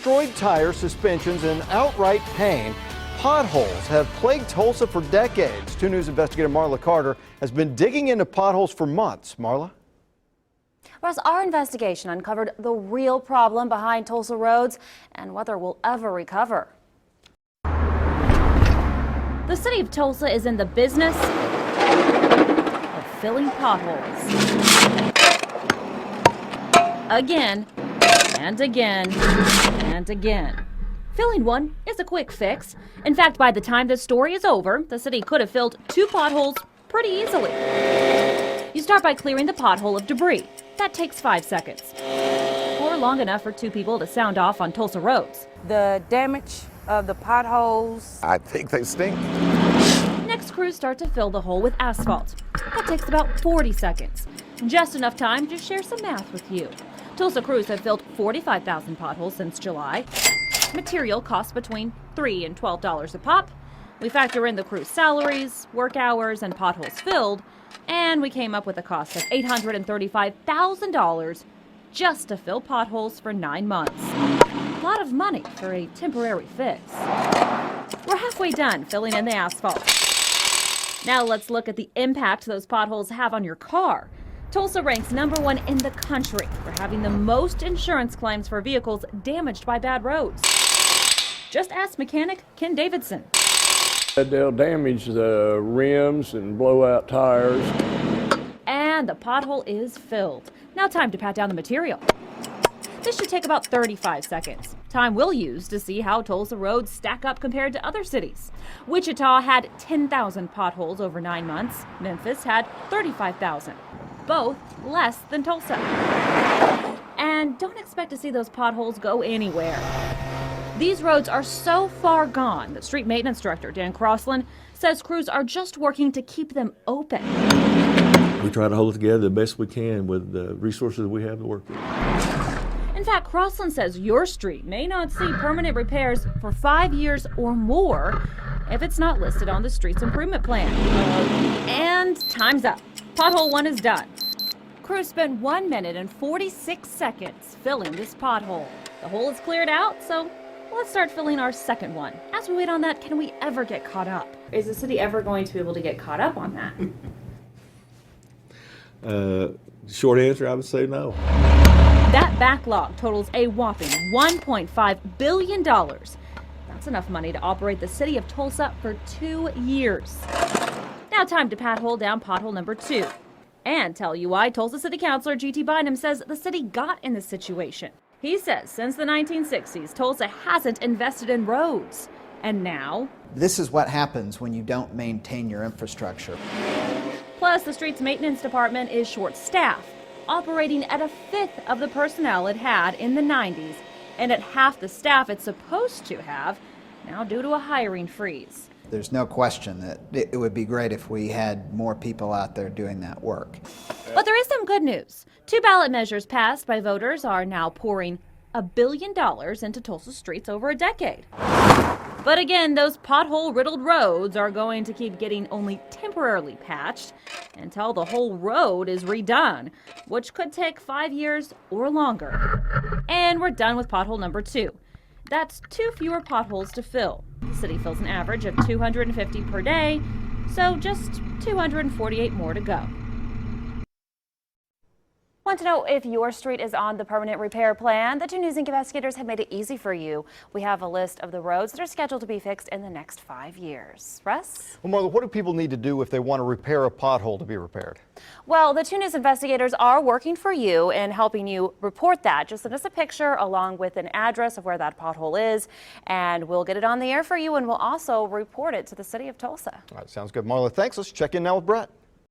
destroyed tires, suspensions, and outright pain. Potholes have plagued Tulsa for decades. 2 News investigator Marla Carter has been digging into potholes for months. Marla? Russ, our investigation uncovered the real problem behind Tulsa roads and whether we'll ever recover. The city of Tulsa is in the business of filling potholes. Again and again and again. Filling one is a quick fix. In fact, by the time this story is over, the city could have filled 2 potholes pretty easily. You start by clearing the pothole of debris. That takes 5 seconds, or long enough for 2 people to sound off on Tulsa roads. The damage of the potholes, I think they stink. Next, crews start to fill the hole with asphalt. That takes about 40 seconds. Just enough time to share some math with you. Tulsa crews have filled 45,000 potholes since July. Material costs between $3 and $12 a pop. We factor in the crew's salaries, work hours, and potholes filled, and we came up with a cost of $835,000 just to fill potholes for 9 months. A lot of money for a temporary fix. We're halfway done filling in the asphalt. Now let's look at the impact those potholes have on your car. Tulsa ranks #1 in the country for having the most insurance claims for vehicles damaged by bad roads. Just ask mechanic Ken Davidson. They'll damage the rims and blow out tires. And the pothole is filled. Now time to pat down the material. This should take about 35 seconds. Time we'll use to see how Tulsa roads stack up compared to other cities. Wichita had 10,000 potholes over 9 months. Memphis had 35,000. Both less than Tulsa. And don't expect to see those potholes go anywhere. These roads are so far gone that street maintenance director Dan Crossland says crews are just working to keep them open. We try to hold it together the best we can with the resources we have to work with. In fact, Crossland says your street may not see permanent repairs for 5 years or more if it's not listed on the street's improvement plan. And time's up. Pothole 1 is done. Crews spent 1 minute and 46 seconds filling this pothole. The hole is cleared out, so let's start filling our second one. As we wait on that, can we ever get caught up? Is the city ever going to be able to get caught up on that? Short answer, I would say no. That backlog totals a whopping $1.5 billion. That's enough money to operate the city of Tulsa for 2 years. Now time to pothole down pothole number 2. And tell you why Tulsa City Councilor G.T. Bynum says the city got in this situation. He says since the 1960s, Tulsa hasn't invested in roads. And now? This is what happens when you don't maintain your infrastructure. Plus, the street's maintenance department is short-staffed, operating at 1/5 of the personnel it had in the 90s and at half the staff it's supposed to have now due to a hiring freeze. There's no question that it would be great if we had more people out there doing that work. But there is some good news. 2 ballot measures passed by voters are now pouring $1 billion into Tulsa streets over a decade. But again, those pothole-riddled roads are going to keep getting only temporarily patched until the whole road is redone, which could take 5 years or longer. And we're done with pothole number 2. That's 2 fewer potholes to fill. The city fills an average of 250 per day, so just 248 more to go. Want to know if your street is on the permanent repair plan? The 2 News Inc. investigators have made it easy for you. We have a list of the roads that are scheduled to be fixed in the next 5 years. Russ? Well, Marla, what do people need to do if they want to repair a pothole to be repaired? Well, the 2 News investigators are working for you and helping you report that. Just send us a picture along with an address of where that pothole is, and we'll get it on the air for you, and we'll also report it to the city of Tulsa. All right, sounds good. Marla, thanks. Let's check in now with Brett.